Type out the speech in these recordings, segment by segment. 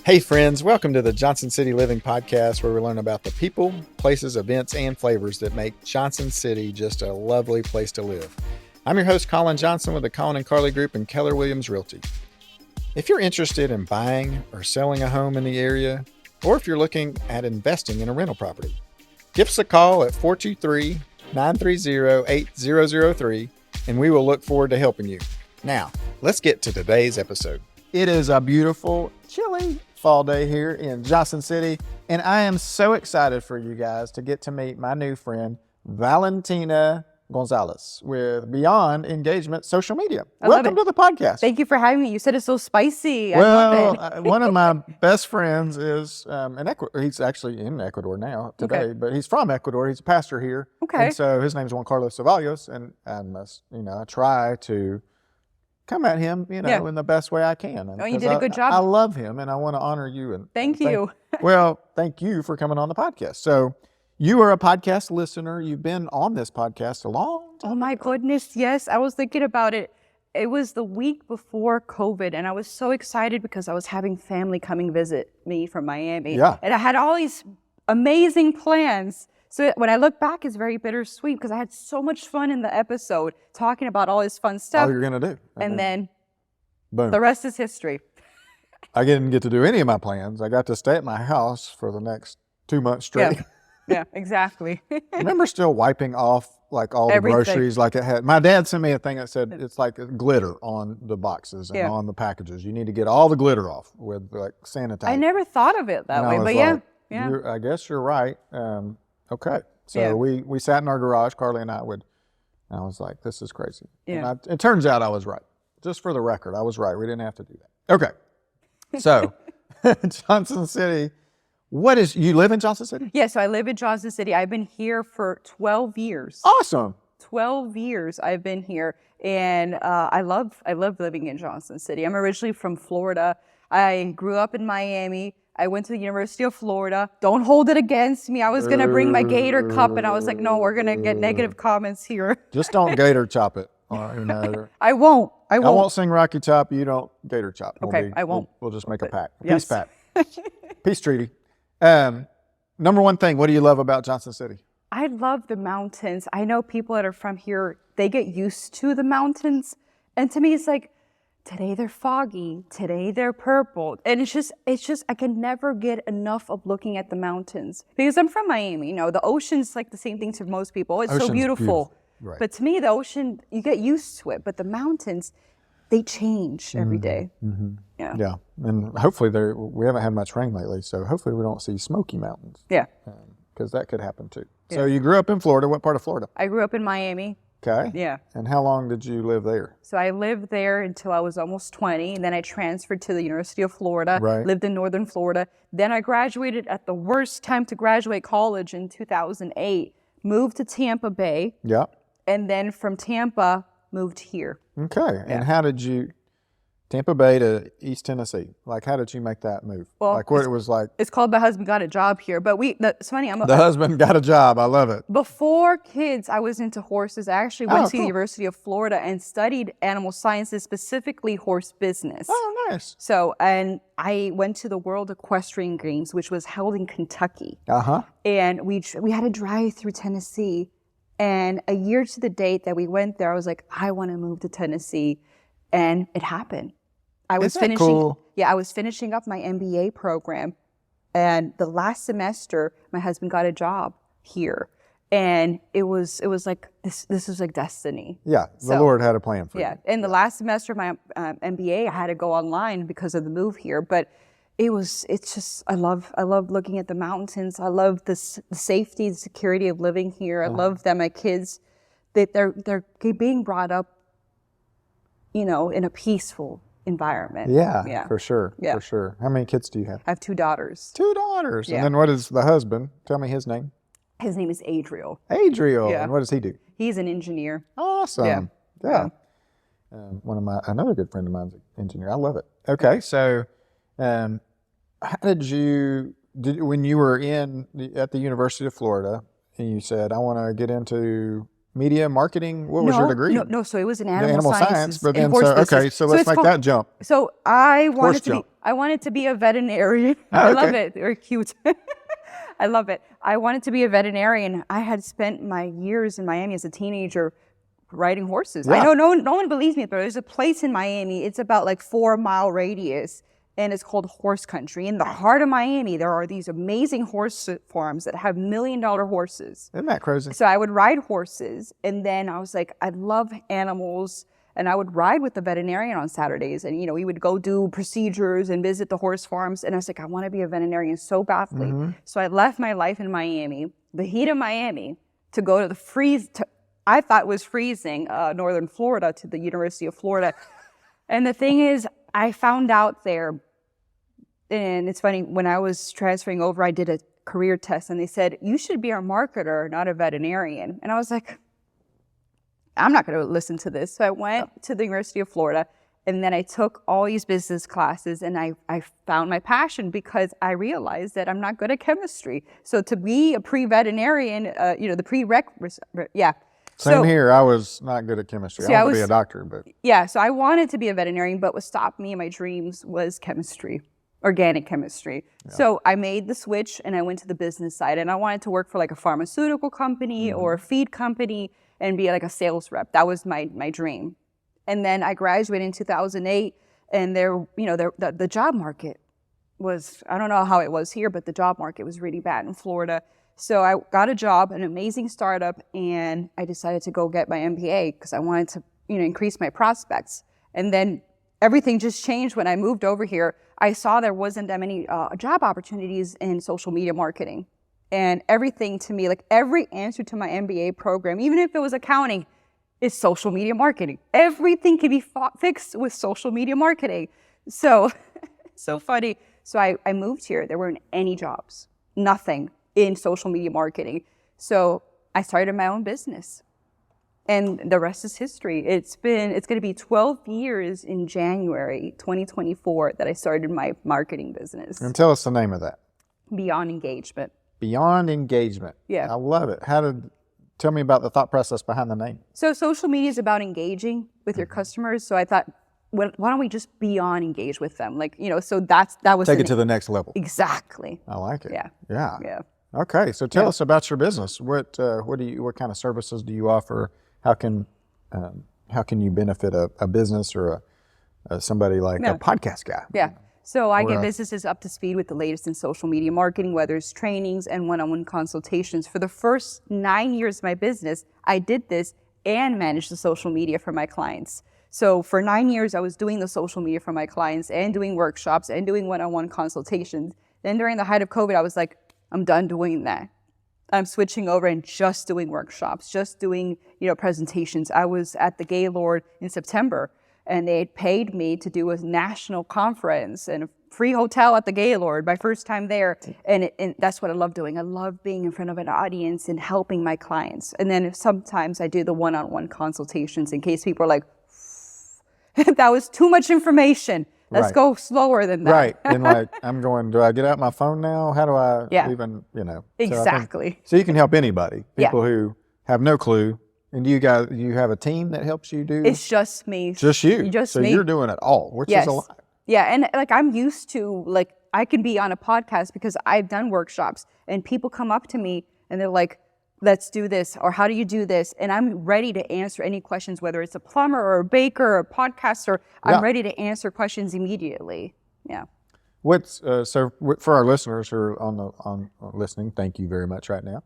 Hey friends, welcome to the Johnson City Living Podcast, where we learn about the people, places, events, and flavors that make Johnson City just a lovely place to live. I'm your host, Colin Johnson, with the Colin and Carly Group and Keller Williams Realty. If you're interested in buying or selling a home in the area, or if you're looking at investing in a rental property, give us a call at 423-930-8003, and we will look forward to helping you. Now, let's get to today's episode. It is a beautiful, chilly fall day here in Johnson City, and I am so excited for you guys to get to meet my new friend, Valentina Gonzalez with Beyond Engagement Social Media. Welcome to the podcast. Thank you for having me. You said it's so spicy. I love it. One of my best friends is in Ecuador. He's actually in Ecuador now today, but he's from Ecuador. He's a pastor here. Okay. And so his name is Juan Carlos Ceballos, and I try to come at him, in the best way I can. And you did a good job. I love him, and I want to honor you. And thank you. Thank you for coming on the podcast. So you are a podcast listener. You've been on this podcast a long time. Oh my goodness, yes. I was thinking about it. It was the week before COVID, and I was so excited because I was having family coming visit me from Miami. Yeah. And I had all these amazing plans. So when I look back, it's very bittersweet because I had so much fun in the episode talking about all this fun stuff. All you're going to do. And then boom. The rest is history. I didn't get to do any of my plans. I got to stay at my house for the next 2 months straight. Yeah, exactly. Remember still wiping off like all the groceries like it had. My dad sent me a thing that said it's like glitter on the boxes and on the packages. You need to get all the glitter off with like sanitizer. I never thought of it that way, but yeah. I guess you're right. Okay. So we sat in our garage, Carly and I would, and I was like, this is crazy. Yeah. And it turns out I was right. Just for the record, I was right. We didn't have to do that. Okay. So Johnson City, you live in Johnson City? Yeah, so I live in Johnson City. I've been here for 12 years. Awesome. 12 years I've been here, and I love living in Johnson City. I'm originally from Florida. I grew up in Miami. I went to the University of Florida. Don't hold it against me. I was going to bring my Gator cup, and I was like, no, we're going to get negative comments here. Just don't Gator chop it. I won't. I won't sing Rocky Chop. You don't Gator chop. Okay, I won't. We'll just make a pact. Yes. Peace pact. Peace treaty. Number one thing, what do you love about Johnson City? I love the mountains. I know people that are from here, they get used to the mountains. And to me, it's like, today they're foggy, today they're purple. And it's just, I can never get enough of looking at the mountains. Because I'm from Miami, the ocean's like the same thing to most people. It's so beautiful. Right. But to me, the ocean, you get used to it. But the mountains, they change every day. Mm-hmm. Yeah. And hopefully we haven't had much rain lately, so hopefully we don't see smoky mountains. Yeah. Because that could happen too. Yeah. So you grew up in Florida. What part of Florida? I grew up in Miami. Okay. Yeah. And how long did you live there? So I lived there until I was almost 20, and then I transferred to the University of Florida, lived in northern Florida. Then I graduated at the worst time to graduate college in 2008, moved to Tampa Bay. Yeah. And then from Tampa, moved here. Okay. And how did you, Tampa Bay to East Tennessee, like how did you make that move? Well, like what it was like? It's called My Husband Got a Job Here, but it's funny. The husband got a job. I love it. Before kids, I was into horses. I actually went to the University of Florida and studied animal sciences, specifically horse business. Oh, nice. So, and I went to the World Equestrian Games, which was held in Kentucky. Uh-huh. And we had to drive through Tennessee. And a year to the date that we went there, I was like, I want to move to Tennessee. And it happened. I was finishing up my MBA program, and the last semester, my husband got a job here, and it was like this was like destiny. Yeah, the Lord had a plan for you. Yeah, and the last semester of my MBA, I had to go online because of the move here, but it's just I love looking at the mountains. I love the safety, the security of living here. I love that my kids, they're being brought up, in a peaceful environment. Yeah, for sure. Yeah. For sure. How many kids do you have? I have 2 daughters. 2 daughters. Yeah. And then what is the husband? Tell me his name. His name is Adriel. Adriel. Yeah. And what does he do? He's an engineer. Awesome. Yeah. Another good friend of mine's an engineer. I love it. Okay. So, how did when you were at the University of Florida and you said, I want to get into media marketing? What was your degree? No. So it was in animal science. sciences. But then, so let's make that jump. So I I wanted to be a veterinarian. I love it. They're cute. I love it. I wanted to be a veterinarian. I had spent my years in Miami as a teenager riding horses. Yeah. I know no one believes me, but there's a place in Miami. It's about like 4-mile radius, and it's called Horse Country. In the heart of Miami, there are these amazing horse farms that have $1 million horses. Isn't that crazy? So I would ride horses, and then I was like, I love animals. And I would ride with the veterinarian on Saturdays, and we would go do procedures and visit the horse farms. And I was like, I want to be a veterinarian so badly. So I left my life in Miami, the heat of Miami, to go to the I thought was freezing, northern Florida, to the University of Florida. And the thing is, I found out there, and it's funny, when I was transferring over, I did a career test, and they said, you should be a marketer, not a veterinarian. And I was like, I'm not going to listen to this. So I went to the University of Florida, and then I took all these business classes, and I found my passion because I realized that I'm not good at chemistry. So to be a pre-veterinarian, the prerequisite, Same here. I was not good at chemistry. I wanted to be a doctor, but. Yeah, so I wanted to be a veterinarian, but what stopped me in my dreams was chemistry, organic chemistry. Yeah. So I made the switch, and I went to the business side, and I wanted to work for like a pharmaceutical company or a feed company, and be like a sales rep. That was my dream. And then I graduated in 2008, and the job market was, I don't know how it was here, but the job market was really bad in Florida. So I got a job, an amazing startup, and I decided to go get my MBA because I wanted to, increase my prospects. And then everything just changed when I moved over here. I saw there wasn't that many job opportunities in social media marketing. And everything to me, like every answer to my MBA program, even if it was accounting, is social media marketing. Everything can be fixed with social media marketing. So, so funny. So I moved here. There weren't any jobs, nothing in social media marketing. So I started my own business. And the rest is history. It's going to be 12 years in January 2024 that I started my marketing business. And tell us the name of that. Beyond Engagement. Beyond Engagement. Yeah. I love it. Tell me about the thought process behind the name. So social media is about engaging with your customers. So I thought, why don't we just beyond engage with them? So that was take it to the next level. Exactly. I like it. Yeah. Yeah. Yeah. Okay. So tell us about your business. What kind of services do you offer? How can you benefit a business or somebody like a podcast guy? Yeah. So I get businesses up to speed with the latest in social media marketing, whether it's trainings and one-on-one consultations. For the first 9 years of my business, I did this and managed the social media for my clients. So for 9 years, I was doing the social media for my clients and doing workshops and doing one-on-one consultations. Then during the height of COVID, I was like, I'm done doing that. I'm switching over and just doing workshops, just doing, presentations. I was at the Gaylord in September, and they had paid me to do a national conference and a free hotel at the Gaylord, my first time there. And that's what I love doing. I love being in front of an audience and helping my clients. And then sometimes I do the one-on-one consultations in case people are like, that was too much information. Let's go slower than that. Right. And I'm going, do I get out my phone now? How do I even, Exactly. So you can help anybody, people who have no clue. And you have a team that helps you do? It's just me. Just you? Just me. So you're doing it all, which is a lot. Yeah, and I'm used to, I can be on a podcast because I've done workshops and people come up to me and they're like, let's do this, or how do you do this? And I'm ready to answer any questions, whether it's a plumber or a baker or a podcaster. I'm ready to answer questions immediately. Yeah. So for our listeners who are on listening, thank you very much right now.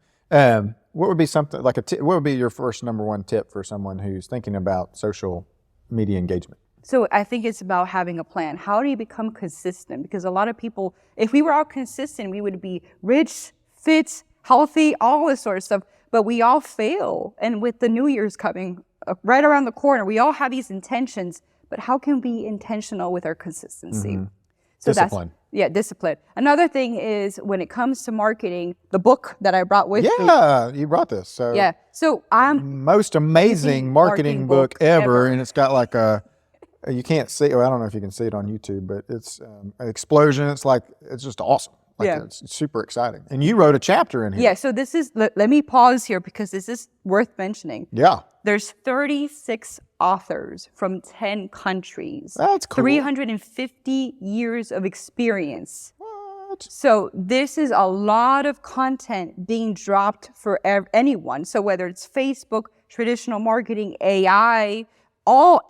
What would be something like what would be your first number one tip for someone who's thinking about social media engagement? So I think it's about having a plan. How do you become consistent? Because a lot of people, if we were all consistent, we would be rich, fit, healthy, all this sort of stuff, but we all fail. And with the New Year's coming right around the corner, we all have these intentions, but how can we be intentional with our consistency? Mm-hmm. So discipline. Discipline. Another thing is when it comes to marketing, the book that I brought with me. Yeah, you brought this. So I'm most amazing marketing book ever, and it's got like you can't see. Well, I don't know if you can see it on YouTube, but it's an explosion. It's just awesome. It's super exciting. And you wrote a chapter in here. Yeah, so this is, let me pause here because this is worth mentioning. Yeah. There's 36 authors from 10 countries. That's cool. 350 years of experience. What? So this is a lot of content being dropped for anyone. So whether it's Facebook, traditional marketing, AI,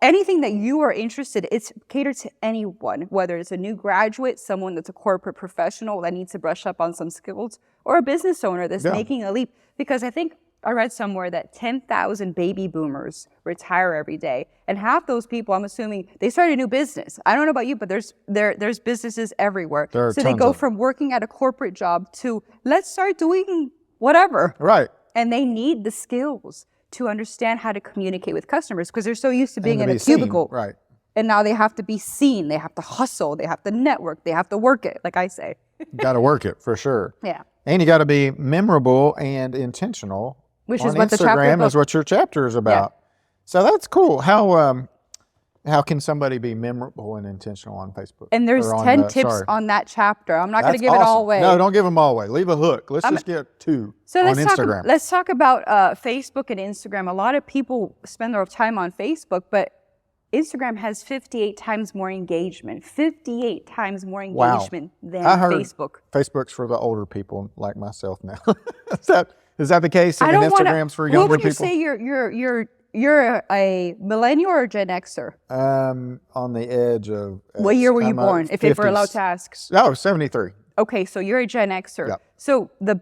anything that you are interested in, it's catered to anyone, whether it's a new graduate, someone that's a corporate professional that needs to brush up on some skills, or a business owner that's making a leap. Because I think I read somewhere that 10,000 baby boomers retire every day. And half those people, I'm assuming, they start a new business. I don't know about you, but there's businesses everywhere. So they go from working at a corporate job to let's start doing whatever. Right. And they need the skills to understand how to communicate with customers because they're so used to being in a cubicle. Right. And now they have to be seen. They have to hustle. They have to network. They have to work it, like I say. Got to work it for sure. Yeah. And you got to be memorable and intentional. Which on is what the chapter Instagram is what your chapter is about. Yeah. So that's cool. How can somebody be memorable and intentional on Facebook? And there's 10 tips on that chapter. I'm not going to give it all away. No, don't give them all away. Leave a hook. Let's just get 2 on Instagram. Let's talk about Facebook and Instagram. A lot of people spend their time on Facebook, but Instagram has 58 times more engagement. 58 times more engagement than Facebook. Facebook's for the older people like myself now. Is that the case? And Instagram's for younger people? What would you say you're a millennial or a Gen Xer? On the edge of... What year were you born, if we're allowed to ask? Oh, 73. Okay, so you're a Gen Xer. Yep. So the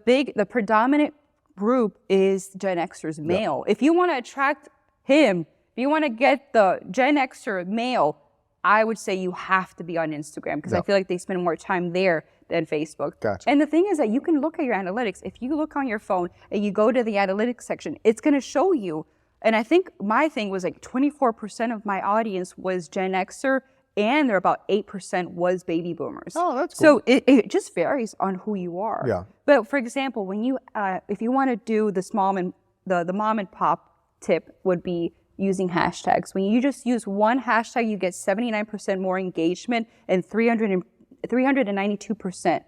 predominant group is Gen Xers, male. Yep. If you want to attract him, if you want to get the Gen Xer male, I would say you have to be on Instagram because I feel like they spend more time there than Facebook. Gotcha. And the thing is that you can look at your analytics. If you look on your phone and you go to the analytics section, it's going to show you. And I think my thing was like 24% of my audience was Gen Xer and there about 8% was baby boomers. Oh, that's cool. So it just varies on who you are. Yeah. But for example, when you if you want to do the mom and pop tip would be using hashtags. When you just use one hashtag, you get 79% more engagement and 392%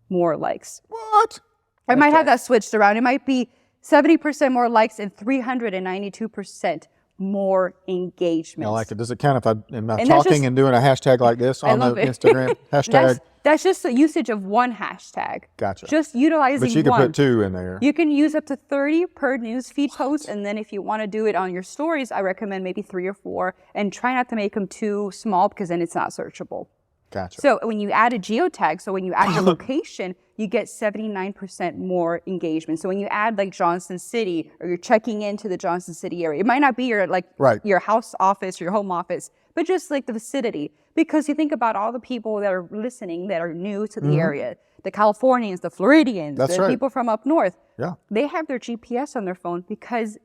more likes. What? I might have that switched around. It might be 70% more likes and 392% more engagement. I like it. Does it count if I am talking and doing a hashtag like this on the Instagram? Hashtag. That's just the usage of one hashtag. Gotcha. Just utilizing one. But you can put 2 in there. You can use up to 30 per newsfeed post. And then if you want to do it on your stories, I recommend maybe 3 or 4. And try not to make them too small because then it's not searchable. Gotcha. So when you add a geotag, so when you add your location, you get 79% more engagement. So when you add like Johnson City or you're checking into the Johnson City area, it might not be your house office or your home office, but just like the vicinity. Because you think about all the people that are listening that are new to the area, the Californians, the Floridians, people from up north. Yeah. They have their GPS on their phone because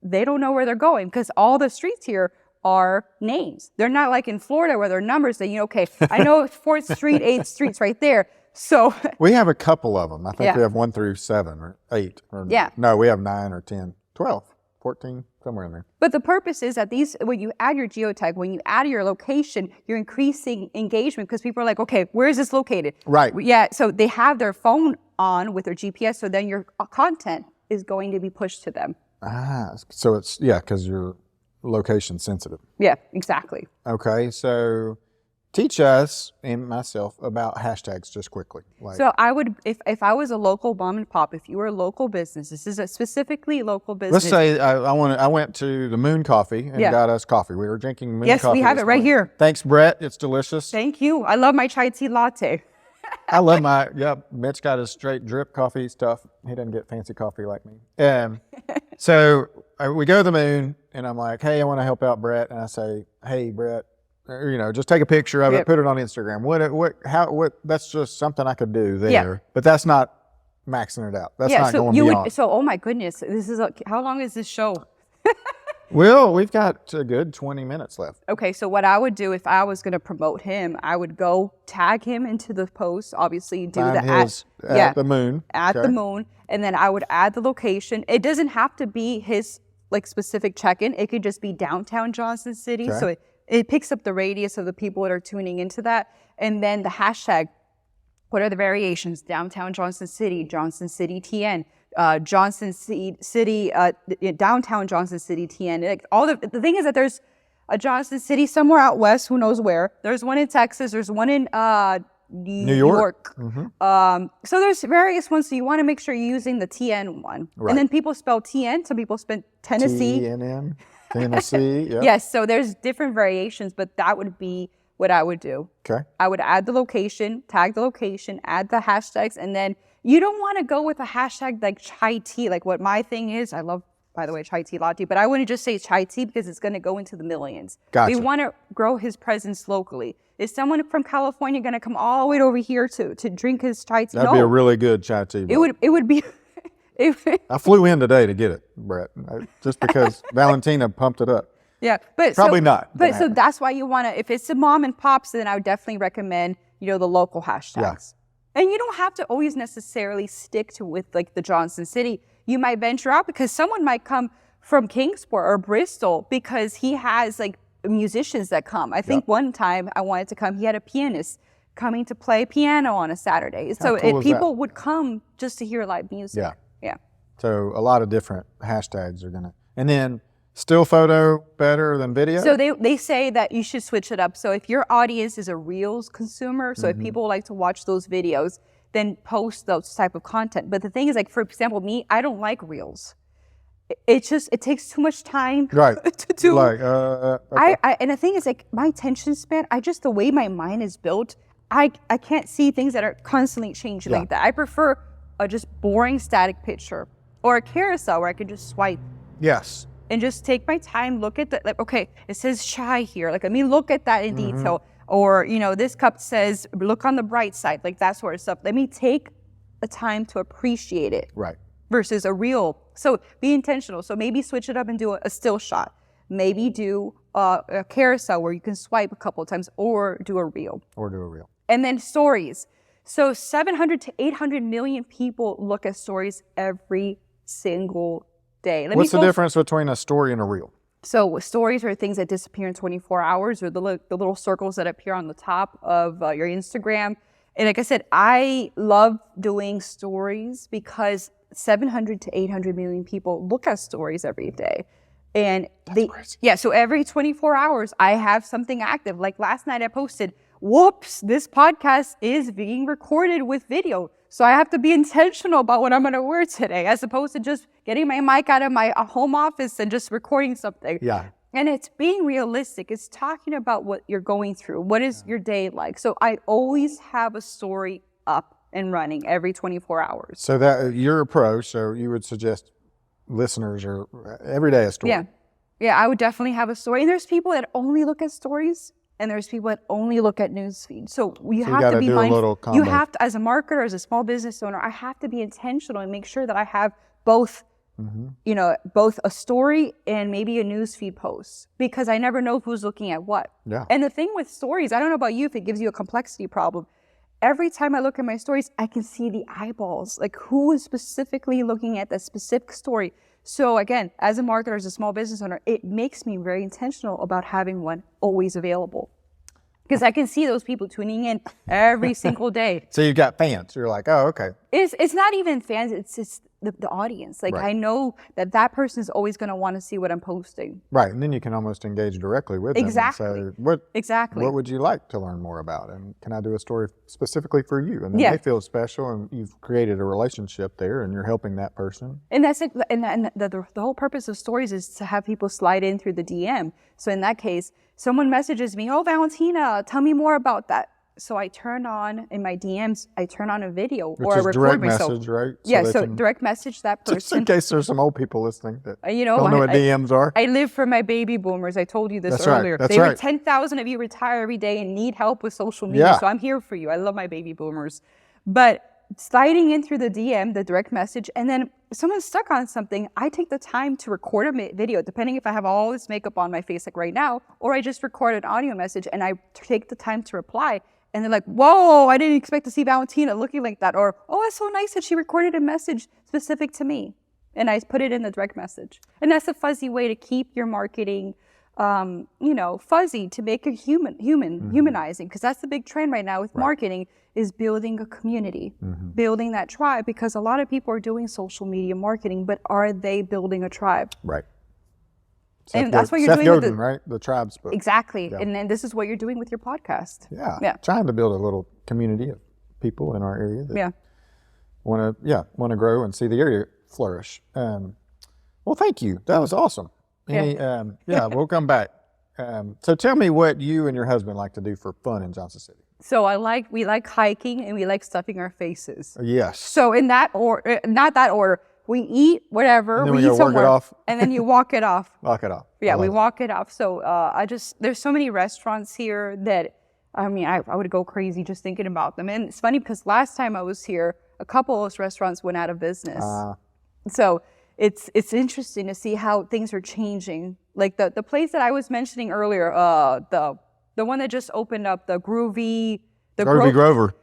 they don't know where they're going because all the streets here are names. They're not like in Florida where they're numbers that, okay, I know 4th Street, 8th Street's right there. So we have a couple of them. I think we have 1 through 7 or 8. Or no, we have 9 or 10, 12, 14, somewhere in there. But the purpose is that when you add your geotag, when you add your location, you're increasing engagement because people are like, okay, where is this located? Right. Yeah. So they have their phone on with their GPS. So then your content is going to be pushed to them. So it's, because you're location sensitive. Yeah, exactly. Okay, so teach us and myself about hashtags just quickly. So I would, if I was a local mom and pop, if you were a local business, this is a specifically local business. Let's say I went to the Moon Coffee and got us coffee. We were drinking Moon Coffee. Yes, we have it right here. Thanks, Brett. It's delicious. Thank you. I love my chai tea latte. I love Mitch got his straight drip coffee stuff. He doesn't get fancy coffee like me. So we go to the Moon and I'm like, hey, I want to help out Brett. And I say, hey, Brett, just take a picture of it, put it on Instagram. What, that's just something I could do there, but that's not maxing it out. That's not going beyond. Oh my goodness, how long is this show? Well, we've got a good 20 minutes left. Okay, so what I would do if I was going to promote him, I would go tag him into the post. Obviously, do at the Moon. At the Moon, and then I would add the location. It doesn't have to be his specific check-in. It could just be downtown Johnson City. Okay. So it picks up the radius of the people that are tuning into that, and then the hashtag. What are the variations? Downtown Johnson City TN, Johnson City, downtown Johnson City TN. Like the thing is that there's a Johnson City somewhere out west, who knows where. There's one in Texas. There's one in New York. Mm-hmm. So there's various ones. So you want to make sure you're using the TN one. Right. And then people spell TN. Some people spell Tennessee. TNN, Tennessee. Yep. Yes. So there's different variations, but that would be what I would do. Okay. I would add the location, tag the location, add the hashtags, and then you don't want to go with a hashtag like chai tea. Like what my thing is, I love, by the way, chai tea latte, but I wouldn't just say chai tea because it's going to go into the millions. Gotcha. We want to grow his presence locally. Is someone from California going to come all the way over here to drink his chai tea? That'd be a really good chai tea. It would be. I flew in today to get it, Brett, just because Valentina pumped it up. Yeah, but probably not. But so that's why you want to. If it's a mom and pops, then I would definitely recommend the local hashtags. Yeah. And you don't have to always necessarily stick to with like the Johnson City. You might venture out because someone might come from Kingsport or Bristol because he has like musicians that come. I think one time I wanted to come. He had a pianist coming to play piano on a Saturday. So people would come just to hear live music. Yeah. So a lot of different hashtags are gonna, and then. Still photo better than video? So they say that you should switch it up. So if your audience is a Reels consumer, so if people like to watch those videos, then post those type of content. But the thing is, like, for example, me, I don't like Reels. It takes too much time to do. Okay. And the thing is, like, my attention span, the way my mind is built, I can't see things that are constantly changing like that. I prefer a just boring static picture or a carousel where I can just swipe. Yes. And just take my time, look at the, like, okay, it says chai here. Like, let me look at that in detail. Or, this cup says, look on the bright side, like that sort of stuff. Let me take the time to appreciate it. Right. Versus a reel. So be intentional. So maybe switch it up and do a still shot. Maybe do a carousel where you can swipe a couple of times or do a reel. And then stories. So 700 to 800 million people look at stories every single day. What's the difference between a story and a reel? So stories are things that disappear in 24 hours, or the little circles that appear on the top of your Instagram. And like I said, I love doing stories because 700 to 800 million people look at stories every day. And so every 24 hours, I have something active. Like last night I posted, whoops, this podcast is being recorded with video. So I have to be intentional about what I'm going to wear today, as opposed to just getting my mic out of my home office and just recording something. Yeah. And it's being realistic. It's talking about what you're going through. What is your day like? So I always have a story up and running every 24 hours. So that you're a pro, so you would suggest listeners are every day a story. Yeah, I would definitely have a story. And there's people that only look at stories. And there's people that only look at newsfeed. So you have to be mindful. You have to, as a marketer, as a small business owner, I have to be intentional and make sure that I have both, both a story and maybe a newsfeed post, because I never know who's looking at what. Yeah. And the thing with stories, I don't know about you if it gives you a complexity problem. Every time I look at my stories, I can see the eyeballs, like who is specifically looking at that specific story. So again, as a marketer, as a small business owner, it makes me very intentional about having one always available. Because I can see those people tuning in every single day. So you've got fans. You're like, oh, okay. It's not even fans. It's the audience. Like I know that person is always going to want to see what I'm posting. Right, and then you can almost engage directly with them. Exactly. Exactly. What would you like to learn more about? And can I do a story specifically for you? And then they feel special, and you've created a relationship there, and you're helping that person. And that's it. And the whole purpose of stories is to have people slide in through the DM. So in that case, someone messages me, "Oh, Valentina, tell me more about that." So I turn on, in my DMs, I turn on a video or I record myself. Direct message, right? So direct message that person. Just in case there's some old people listening that don't know what DMs are. I live for my baby boomers. I told you this earlier. That's right. 10,000 of you retire every day and need help with social media. So I'm here for you. I love my baby boomers. But sliding in through the DM, the direct message, and then if someone's stuck on something, I take the time to record a video, depending if I have all this makeup on my face like right now, or I just record an audio message and I take the time to reply. And they're like, whoa, I didn't expect to see Valentina looking like that. Or, oh, it's so nice that she recorded a message specific to me. And I put it in the direct message. And that's a fuzzy way to keep your marketing fuzzy to make it humanizing, because that's the big trend right now with marketing, is building a community, building that tribe, because a lot of people are doing social media marketing, but are they building a tribe? Right. And that's what you're doing Godin, right? The Tribes book. Exactly. Yeah. And then this is what you're doing with your podcast. Yeah. Trying to build a little community of people in our area that want to grow and see the area flourish. Well, thank you. That was awesome. We'll come back. So tell me what you and your husband like to do for fun in Johnson City. So we like hiking, and we like stuffing our faces. Yes. So in that order, not that order, we eat whatever, and then we eat somewhere, work it off. and then you walk it off. Walk it off. Yeah, we walk it off. So there's so many restaurants here that, I would go crazy just thinking about them. And it's funny because last time I was here, a couple of those restaurants went out of business. So it's interesting to see how things are changing. Like the place that I was mentioning earlier, the one that just opened up, the Groovy Grover. Grover.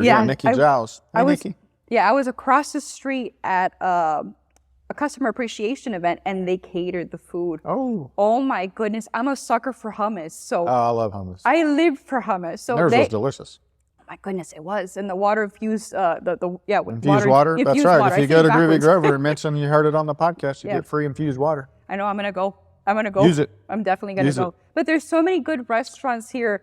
Yeah, Nikki Giles. Hey, Nikki. Yeah, I was across the street at a customer appreciation event, and they catered the food. Oh my goodness! I'm a sucker for hummus. So I love hummus. I live for hummus. So theirs was delicious. Oh my goodness, it was. And the water infused infused water. That's right. Water. If you go to Groovy Grover and mention you heard it on the podcast, you get free infused water. I know. I'm gonna go. Use it. I'm definitely gonna go. But there's so many good restaurants here.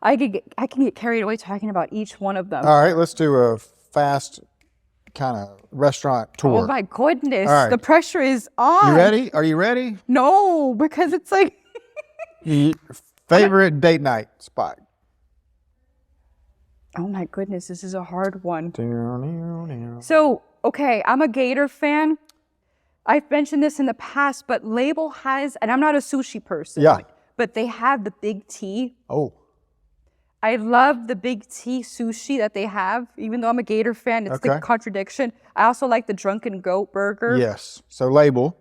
I can get carried away talking about each one of them. All right, let's do a fast kind of restaurant tour. Oh my goodness, right. The pressure is on. You ready? Are you ready? No, because it's like favorite date night spot. Oh my goodness, this is a hard one. So, okay, I'm a Gator fan. I've mentioned this in the past, but Label has, and I'm not a sushi person. Yeah. But they have the Big T. Oh. I love the Big T sushi that they have, even though I'm a Gator fan. It's the contradiction. I also like the Drunken Goat burger. Yes. So Label.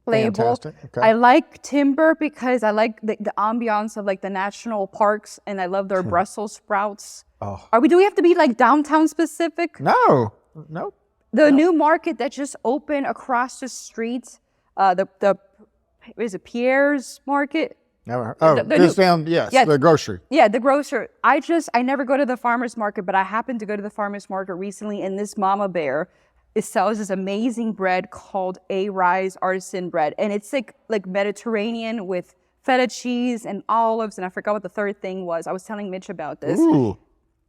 Fantastic. Okay. I like Timber because I like the ambiance of like the national parks, and I love their Brussels sprouts. Oh. Do we have to be like downtown specific? No. The new market that just opened across the street, is it Pierre's Market? Never heard. The grocery. Yeah, the grocer. I never go to the farmer's market, but I happened to go to the farmer's market recently, and this Mama Bear, it sells this amazing bread called A-Rise Artisan Bread, and it's like Mediterranean with feta cheese and olives, and I forgot what the third thing was. I was telling Mitch about this. Ooh.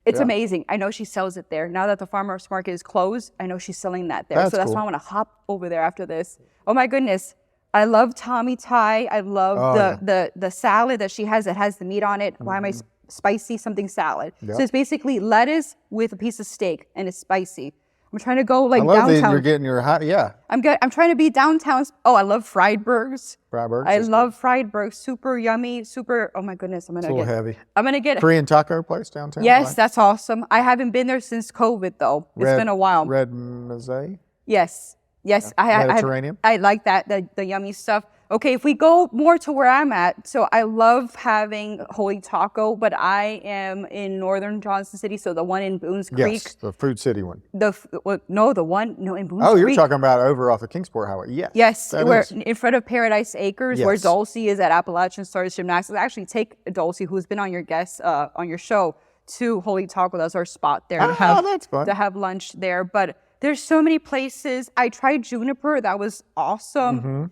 It's amazing. I know she sells it there. Now that the farmer's market is closed, I know she's selling that there. That's cool. Why I want to hop over there after this. Oh my goodness. I love Tommy Thai. I love the salad that she has that has the meat on it. Why am I spicy something salad? Yep. So it's basically lettuce with a piece of steak, and it's spicy. I'm trying to go like downtown. I love you're getting your hot, yeah. I'm trying to be downtown. Oh, I love fried burgers. Fried burgers. I love fried burgers. Super yummy. Super. Oh my goodness. It's a little heavy. I'm gonna get Korean taco place downtown. Yes, that's awesome. I haven't been there since COVID though. It's been a while. Red Mosaic. Yes. Mediterranean. I like that, the yummy stuff. Okay, if we go more to where I'm at, so I love having Holy Taco, but I am in northern Johnson City, so the one in Boones Creek. Yes, the Food City one. In Boones Creek. Oh, you're talking about over off the Kingsport Highway. Yes. Yes, we're in front of Paradise Acres, where Dulce is at Appalachian Stars Gymnastics. I actually take Dulce, who's been on your show, to Holy Taco. That's our spot there that's fun. To have lunch there. But there's so many places. I tried Juniper. That was awesome. Mm-hmm.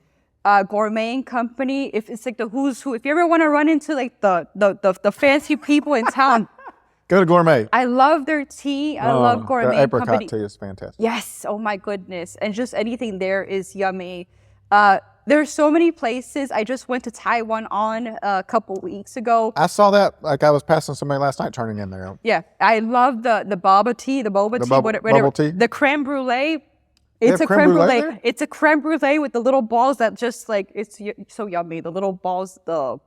Gourmet and Company. If it's like the who's who, if you ever want to run into like the fancy people in town, go to Gourmet. I love their tea. I love Gourmet their apricot Company. Tea is fantastic. Yes. Oh my goodness. And just anything there is yummy. There's so many places. I just went to Taiwan a couple weeks ago. I saw that. Like I was passing somebody last night turning in there. Yeah. I love the boba tea, bubble tea. The creme brulee. It's a creme brulee. It's a creme brulee with the little balls that just like, it's so yummy. The little balls,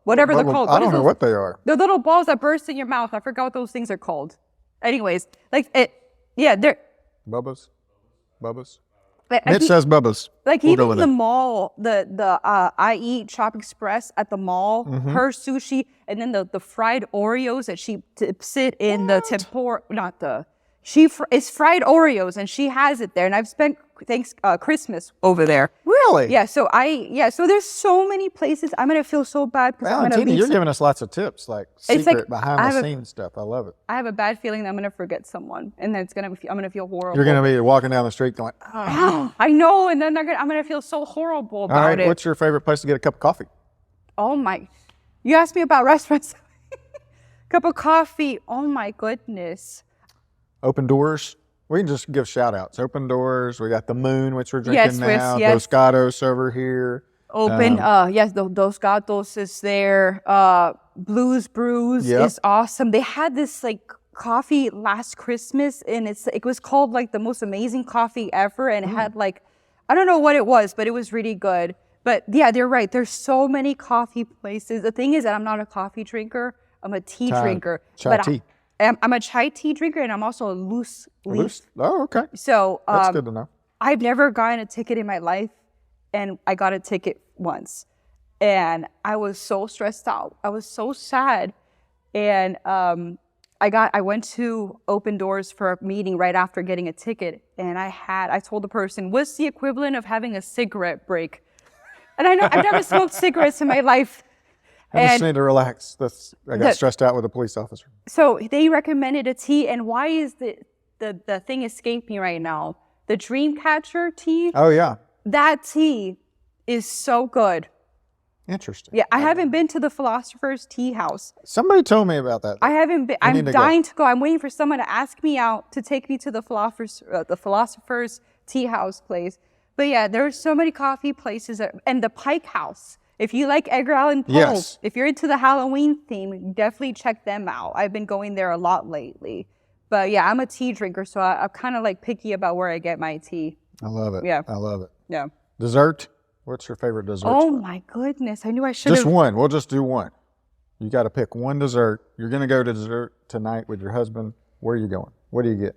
whatever they're called. I don't know what they are. The little balls that burst in your mouth. I forgot what those things are called. Anyways, like it, yeah, they're. Bubbas. Mitch says Bubbas. Like even the mall, the I Eat Shop Express at the mall, her sushi, and then the fried Oreos that she dips it in the tempura, it's fried Oreos, and she has it there. And I've spent Christmas over there. Really? Yeah. So there's so many places. I'm gonna feel so bad because I'm gonna Valentina, leave. you're giving us lots of tips, like secret behind the scenes stuff. I love it. I have a bad feeling that I'm gonna forget someone, and then I'm gonna feel horrible. You're gonna be walking down the street going, oh. I know, and then I'm gonna feel so horrible about it. What's your favorite place to get a cup of coffee? Oh my! You asked me about restaurants. Cup of coffee. Oh my goodness. Open Doors. We can just give shout outs. Open Doors. We got the Moon, which we're drinking now. Dos Gatos over here. Yes, Dos Gatos is there. Blues Brews is awesome. They had this like coffee last Christmas, and it was called like the most amazing coffee ever, and it had like, I don't know what it was, but it was really good. But yeah, they're right. There's so many coffee places. The thing is that I'm not a coffee drinker. I'm a tea drinker. Chai tea. I'm a chai tea drinker, and I'm also a loose leaf. Oh, okay. So that's good to know. I've never gotten a ticket in my life, and I got a ticket once, and I was so stressed out. I was so sad, and I went to Open Doors for a meeting right after getting a ticket, and I told the person, what's the equivalent of having a cigarette break? And I know I've never smoked cigarettes in my life. I just need to relax. I got stressed out with a police officer. So they recommended a tea, and why is the thing escaping me right now? The Dreamcatcher tea. Oh yeah. That tea is so good. Interesting. Yeah, I haven't been to the Philosopher's Tea House. Somebody told me about that. I haven't been. I'm dying to go. I'm waiting for someone to ask me out to take me to the Philosopher's Tea House place. But yeah, there's so many coffee places, and the Pike House. If you like Edgar Allan Poe, if you're into the Halloween theme, definitely check them out. I've been going there a lot lately. But yeah, I'm a tea drinker, so I'm kind of like picky about where I get my tea. I love it. Yeah. I love it. Yeah. Dessert? What's your favorite dessert? Oh my goodness. I knew I should have. Just one. We'll just do one. You got to pick one dessert. You're going to go to dessert tonight with your husband. Where are you going? What do you get?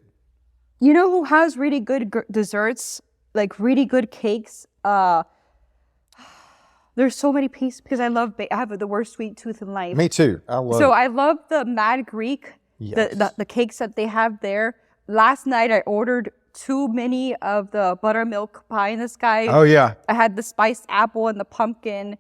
You know who has really good desserts? Like really good cakes? There's so many pieces because I have the worst sweet tooth in life. Me too. I love the Mad Greek, the cakes that they have there. Last night I ordered too many of the buttermilk pie in the sky. Oh yeah. I had the spiced apple and the pumpkin.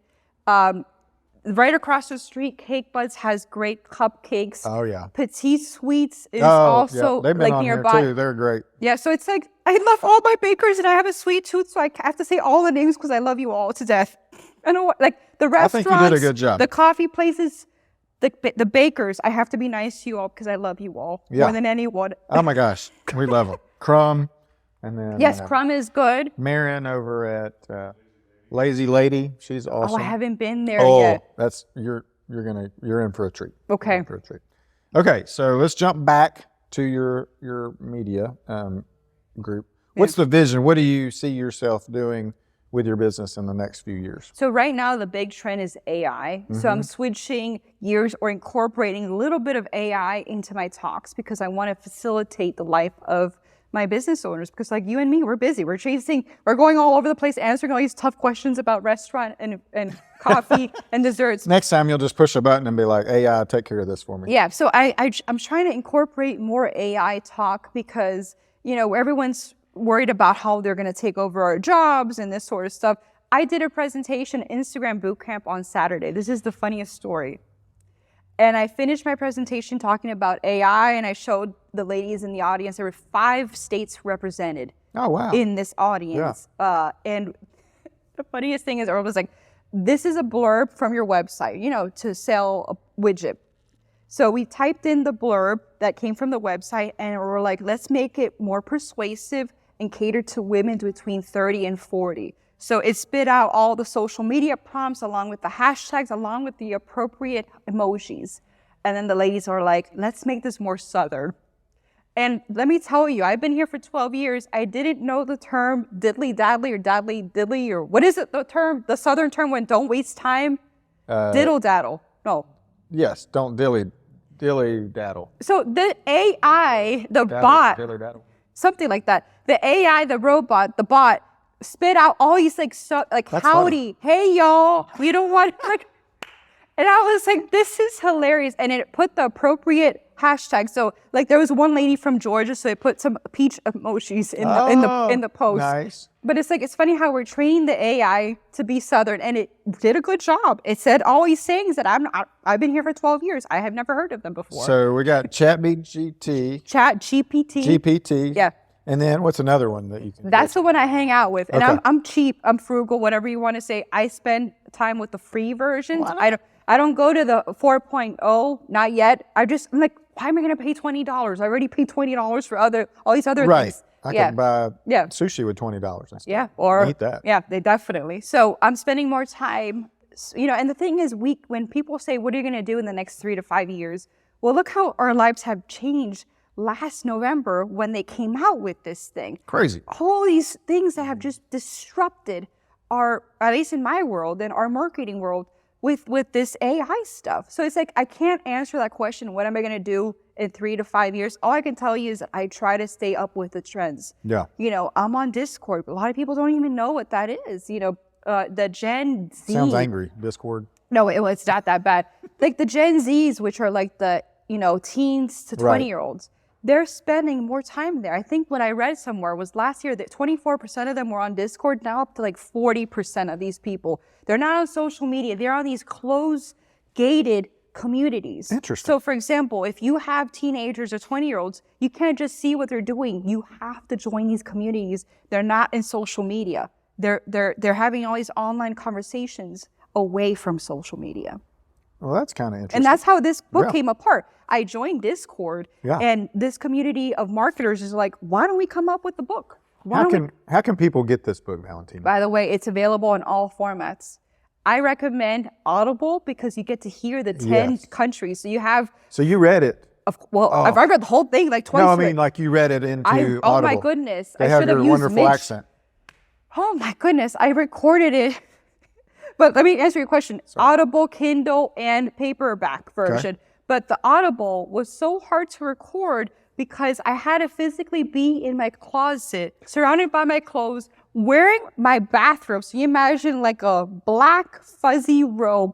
Right across the street, Cake Buds has great cupcakes. Oh yeah. Petit Sweets is also They've been like on nearby. Here too. They're great. Yeah, so it's like I love all my bakers and I have a sweet tooth, so I have to say all the names because I love you all to death. I know what, like the restaurants, I think you did a good job. The coffee places, the bakers. I have to be nice to you all because I love you all more than anyone. Oh my gosh, we love them. Crumb, and then yes, Crumb is good. Marin over at Lazy Lady, she's awesome. Oh, I haven't been there yet. That's you're in for a treat. Okay. For a treat. Okay, so let's jump back to your media group. What's the vision? What do you see yourself doing with your business in the next few years? So right now the big trend is AI. So I'm switching gears or incorporating a little bit of AI into my talks because I want to facilitate the life of my business owners because like you and me, we're busy. We're going all over the place, answering all these tough questions about restaurant and coffee and desserts. Next time you'll just push a button and be like, AI, take care of this for me. Yeah, so I'm trying to incorporate more AI talk because, you know, everyone's worried about how they're going to take over our jobs and this sort of stuff. I did a presentation, Instagram bootcamp on Saturday. This is the funniest story. And I finished my presentation talking about AI and I showed the ladies in the audience, there were 5 states represented in this audience. Yeah. And the funniest thing is Earl was like, this is a blurb from your website, you know, to sell a widget. So we typed in the blurb that came from the website and we're like, let's make it more persuasive and cater to women between 30 and 40. So it spit out all the social media prompts along with the hashtags, along with the appropriate emojis. And then the ladies are like, let's make this more Southern. And let me tell you, I've been here for 12 years. I didn't know the term diddly daddly or daddly diddly or what is it, the Southern term when don't waste time? Diddle daddle. No. Yes, don't dilly daddle. So the AI, the bot, something like that. The AI, the robot, the bot, spit out all these like That's howdy, funny. Hey y'all, we don't want like, And I was like, this is hilarious. And it put the appropriate hashtag. So like there was one lady from Georgia, so they put some peach emojis in the post. Nice. But it's like, it's funny how we're training the AI to be Southern, and it did a good job. It said all these things that I've been here for 12 years. I have never heard of them before. So we got ChatGPT. GPT. Yeah. And then what's another one that you can That's the one I hang out with. And Okay. I'm cheap, I'm frugal, whatever you want to say. I spend time with the free versions. I don't go to the 4.0, not yet. I'm like, why am I going to pay $20? I already paid $20 for all these other things. I could buy sushi with $20. Yeah, or eat that. Yeah, they definitely. So I'm spending more time, and the thing is, when people say, what are you going to do in the next 3 to 5 years? Well, look how our lives have changed last November when they came out with this thing. Crazy. All these things that have just disrupted our, at least in my world and our marketing world, with this AI stuff. So it's like, I can't answer that question, what am I going to do in 3 to 5 years? All I can tell you is that I try to stay up with the trends. Yeah. I'm on Discord, but a lot of people don't even know what that is. The Gen Z. Sounds angry, Discord. No, it's not that bad. Like the Gen Zs, which are like the, teens to 20-year-olds, they're spending more time there. I think what I read somewhere was last year that 24% of them were on Discord, now up to like 40% of these people. They're not on social media. They're on these closed, gated communities. Interesting. So for example, if you have teenagers or 20-year-olds, you can't just see what they're doing. You have to join these communities. They're not in social media. They're having all these online conversations away from social media. Well, that's kind of interesting. And that's how this book came apart. I joined Discord, Yeah. and this community of marketers is like, why don't we come up with the book? How can people get this book, Valentina? By the way, it's available in all formats. I recommend Audible because you get to hear the 10 countries. So you have... So you read it? I've read the whole thing like twice. No, I mean like you read it into Audible. Oh my goodness. They I have should have your used wonderful Mitch. accent. Oh my goodness. I recorded it. But let me answer your question. Sorry. Audible, Kindle, and paperback version. Okay. But the Audible was so hard to record because I had to physically be in my closet, surrounded by my clothes, wearing my bathrobe. So you imagine like a black fuzzy robe,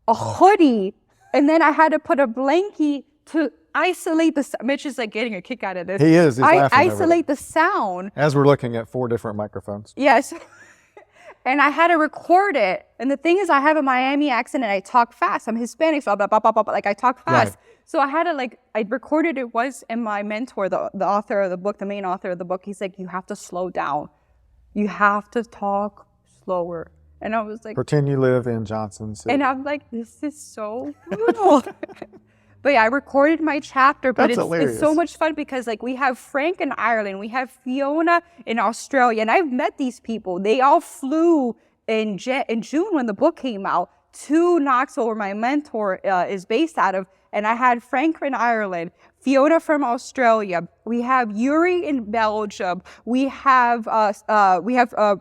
a hoodie, and then I had to put a blankie to isolate the sound. Mitch is like getting a kick out of this. He is. He's laughing isolate the sound. As we're looking at 4 different microphones. Yes. And I had to record it. And the thing is, I have a Miami accent and I talk fast. I'm Hispanic, so I talk fast. Right. So I had to I recorded it once, and my mentor, the author of the book, the main author of the book, he's like, you have to slow down. You have to talk slower. And I was like, pretend you live in Johnson City. And I'm like, this is so brutal. But yeah, I recorded my chapter, but it's so much fun because we have Frank in Ireland, we have Fiona in Australia, and I've met these people. They all flew in June when the book came out to Knoxville, where my mentor is based out of, and I had Frank in Ireland, Fiona from Australia. We have Yuri in Belgium. We have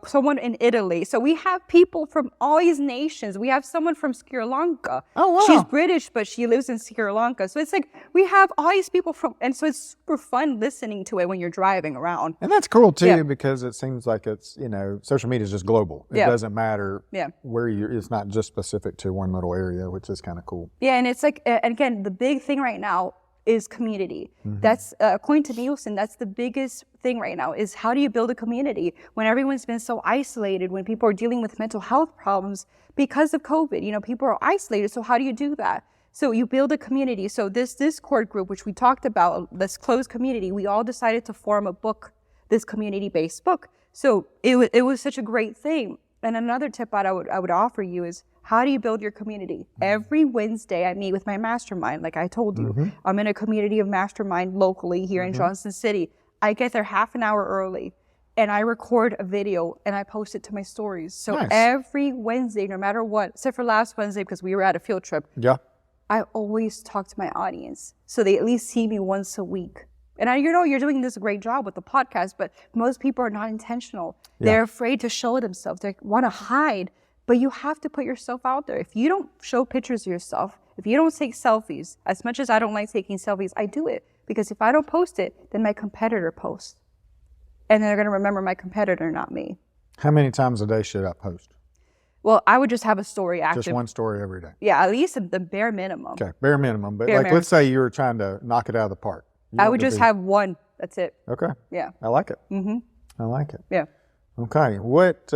someone in Italy. So we have people from all these nations. We have someone from Sri Lanka. Oh, wow. She's British, but she lives in Sri Lanka. So it's we have all these people and so it's super fun listening to it when you're driving around. And that's cool too, because it seems like it's, social media is just global. It doesn't matter where it's not just specific to one little area, which is kind of cool. Yeah, and it's and again, the big thing right now is community. Mm-hmm. That's, according to Nielsen, that's the biggest thing right now, is how do you build a community when everyone's been so isolated, when people are dealing with mental health problems because of COVID, people are isolated. So how do you do that? So you build a community. So this Discord group, which we talked about, this closed community, we all decided to form a book, this community-based book. So it was such a great thing. And another tip I would offer you is, how do you build your community? Every Wednesday, I meet with my mastermind, like I told you. Mm-hmm. I'm in a community of mastermind locally here in Johnson City. I get there half an hour early, and I record a video, and I post it to my stories. So every Wednesday, no matter what, except for last Wednesday because we were at a field trip, I always talk to my audience. So they at least see me once a week. And you're doing this great job with the podcast, but most people are not intentional. Yeah. They're afraid to show themselves. They want to hide. But you have to put yourself out there. If you don't show pictures of yourself, if you don't take selfies, as much as I don't like taking selfies, I do it. Because if I don't post it, then my competitor posts. And they're going to remember my competitor, not me. How many times a day should I post? Well, I would just have a story active. Just one story every day. Yeah, at least the bare minimum. Okay, bare minimum. But let's say you were trying to knock it out of the park. I would just have one. That's it. Okay. Yeah. I like it. I like it. Yeah. Okay. What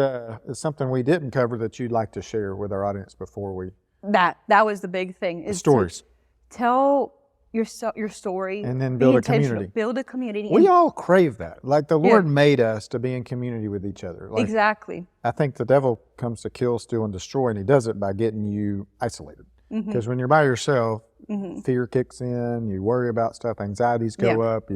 is something we didn't cover that you'd like to share with our audience before we? That was the big thing. Is stories. Tell your story. And then build a community. Build a community. We all crave that. Like the Lord made us to be in community with each other. Like, exactly. I think the devil comes to kill, steal, and destroy, and he does it by getting you isolated. Because when you're by yourself, fear kicks in, you worry about stuff, anxieties go up,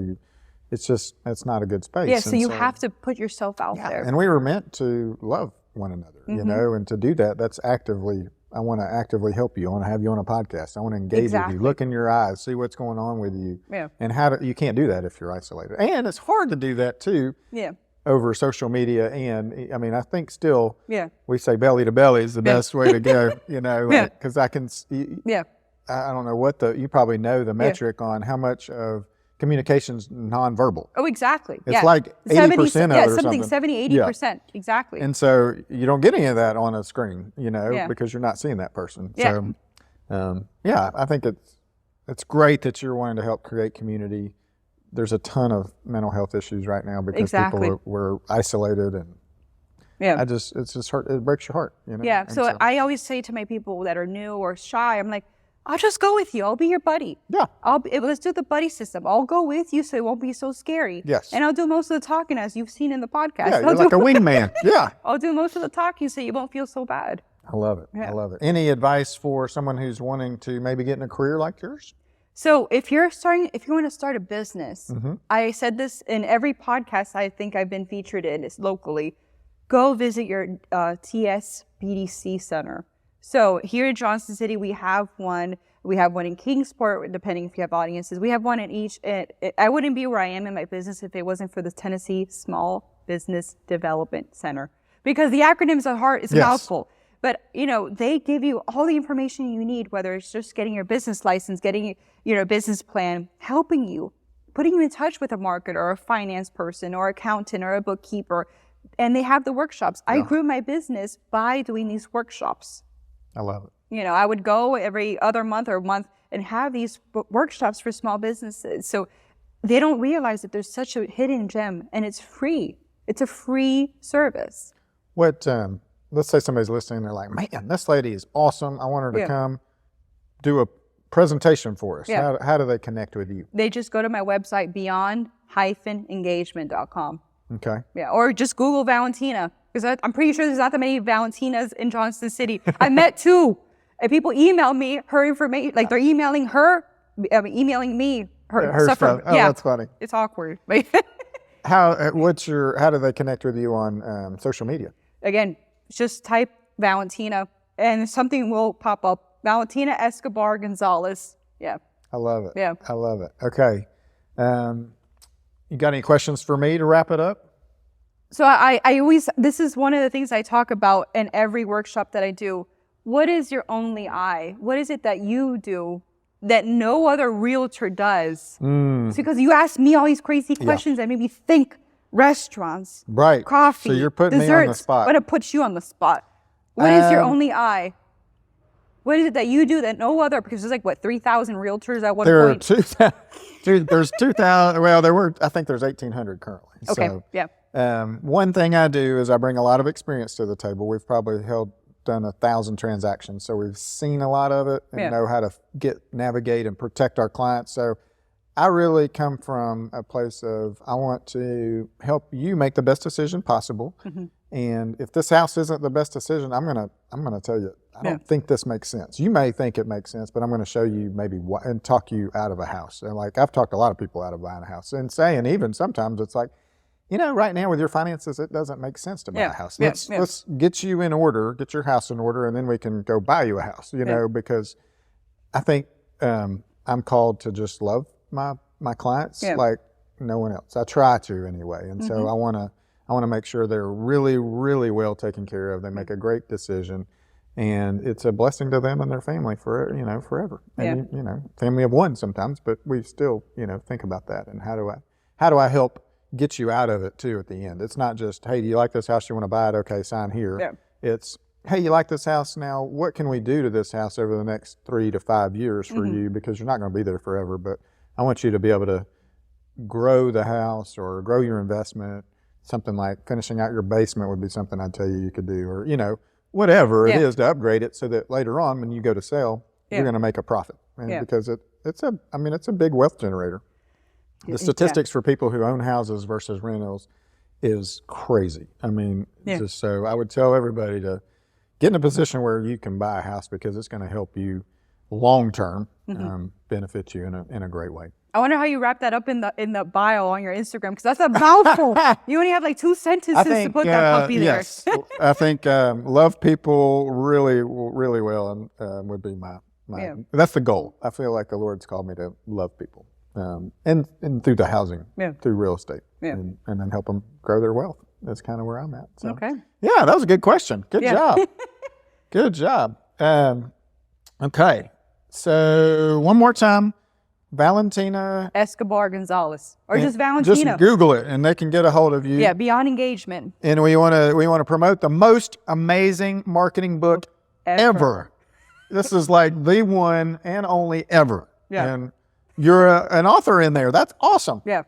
it's not a good space. Yeah, so you have to put yourself out there. And we were meant to love one another, you know, and to do that, I want to actively help you. I want to have you on a podcast. I want to engage with you, look in your eyes, see what's going on with you. Yeah. And you can't do that if you're isolated. And it's hard to do that too. Yeah. Over social media. And I mean, I think still, we say belly to belly is the best way to go, you know, because I can, I don't know you probably know the metric on how much of communication's nonverbal. Oh, exactly. It's like 80% of it or something. 70, 80%. Exactly. And so you don't get any of that on a screen, you know, because you're not seeing that person. Yeah. So, I think it's great that you're wanting to help create community. There's a ton of mental health issues right now because people were isolated and it's just hurt. It breaks your heart, you know? Yeah. So I always say to my people that are new or shy, I'm like, I'll just go with you. I'll be your buddy. Yeah. Let's do the buddy system. I'll go with you so it won't be so scary. Yes. And I'll do most of the talking, as you've seen in the podcast. Yeah, you're like a wingman. Yeah. I'll do most of the talking so you won't feel so bad. I love it. I love it. Any advice for someone who's wanting to maybe get in a career like yours? So if you want to start a business, I said this in every podcast I think I've been featured in, is locally, go visit your TSBDC center. So here in Johnson City, we have one. We have one in Kingsport, depending if you have audiences. We have one in each. I wouldn't be where I am in my business if it wasn't for the Tennessee Small Business Development Center. Because the acronyms are hard, it's a mouthful. But, you know, they give you all the information you need, whether it's just getting your business license, getting your business plan, helping you, putting you in touch with a marketer or a finance person or accountant or a bookkeeper. And they have the workshops. I grew my business by doing these workshops. I love it. You know, I would go every other month or month and have these workshops for small businesses. So they don't realize that there's such a hidden gem, and it's free. It's a free service. What, let's say somebody's listening, they're like, man, this lady is awesome. I want her to come do a presentation for us. Yeah. How do they connect with you? They just go to my website, beyond-engagement.com. Okay. Yeah, or just Google Valentina, because I'm pretty sure there's not that many Valentinas in Johnson City. I met two, and people email me her information, like they're emailing her, emailing me her stuff. Oh, that's funny. It's awkward. How do they connect with you on social media? Again, just type Valentina, and something will pop up. Valentina Escobar Gonzalez. Yeah. I love it. Yeah. I love it. Okay. You got any questions for me to wrap it up? So I always, this is one of the things I talk about in every workshop that I do. What is your only eye? What is it that you do that no other realtor does? It's because you ask me all these crazy questions that made me think restaurants, coffee, so you're putting desserts. me on the spot. I'm going to put you on the spot. What is your only eye? What is it that you do that no other, because there's 3,000 realtors at one point? There's 2,000, well, I think there's 1,800 currently. Okay, so, yeah. One thing I do is I bring a lot of experience to the table. We've probably done 1,000 transactions, so we've seen a lot of it and know how to navigate and protect our clients. So I really come from a place of, I want to help you make the best decision possible. And if this house isn't the best decision, I'm gonna tell you, I don't think this makes sense. You may think it makes sense, but I'm gonna show you maybe why, and talk you out of a house. And I've talked a lot of people out of buying a house, and saying even sometimes it's like, right now with your finances, it doesn't make sense to buy a house. Let's get you in order, get your house in order, and then we can go buy you a house, because I think I'm called to just love my clients like no one else. I try to anyway. And so I want to make sure they're really, really well taken care of. They make a great decision, and it's a blessing to them and their family forever. And family of one sometimes, but we still, think about that. And how do I help get you out of it too at the end? It's not just, hey, do you like this house? You want to buy it? Okay, sign here. It's, hey, you like this house now? What can we do to this house over the next 3 to 5 years for you? Because you're not going to be there forever, but I want you to be able to grow the house or grow your investment. Something like finishing out your basement would be something I'd tell you could do, or, whatever it is to upgrade it so that later on when you go to sell, you're going to make a profit. And because it's a big wealth generator. The statistics for people who own houses versus rentals is crazy. Just so I would tell everybody to get in a position where you can buy a house because it's going to help you long term, benefit you in a great way. I wonder how you wrap that up in the bio on your Instagram, because that's a mouthful. You only have like 2 sentences to put that puppy there. Yes, I think love people really, really well, and would be my that's the goal. I feel like the Lord's called me to love people, and through the housing, through real estate, and then help them grow their wealth. That's kind of where I'm at. So. Okay. Yeah, that was a good question. Good job. Good job. Okay, so one more time. Valentina Escobar Gonzalez, or just Valentina. Just Google it, and they can get a hold of you. Yeah, Beyond Engagement. And we want to promote the most amazing marketing book ever. This is like the one and only ever. Yeah. And you're an author in there. That's awesome. Yeah.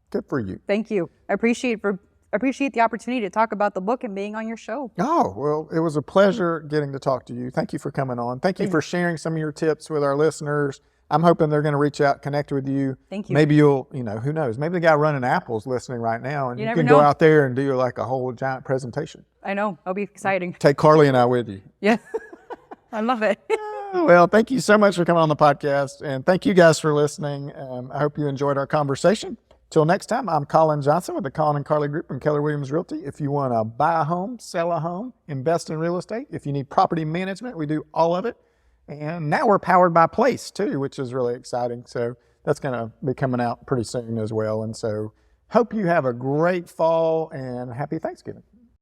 Good for you. Thank you. I appreciate the opportunity to talk about the book and being on your show. Oh, well, it was a pleasure getting to talk to you. Thank you for coming on. Thank you for sharing some of your tips with our listeners. I'm hoping they're going to reach out, connect with you. Thank you. Maybe you'll, who knows? Maybe the guy running Apple's listening right now, and you can go out there and do like a whole giant presentation. I know. It'll be exciting. Take Carly and I with you. Yeah. I love it. Well, thank you so much for coming on the podcast, and thank you guys for listening. I hope you enjoyed our conversation. Till next time, I'm Colin Johnson with the Colin and Carly Group and Keller Williams Realty. If you want to buy a home, sell a home, invest in real estate, if you need property management, we do all of it. And now we're powered by Place too, which is really exciting. So that's going to be coming out pretty soon as well. And so hope you have a great fall and happy Thanksgiving.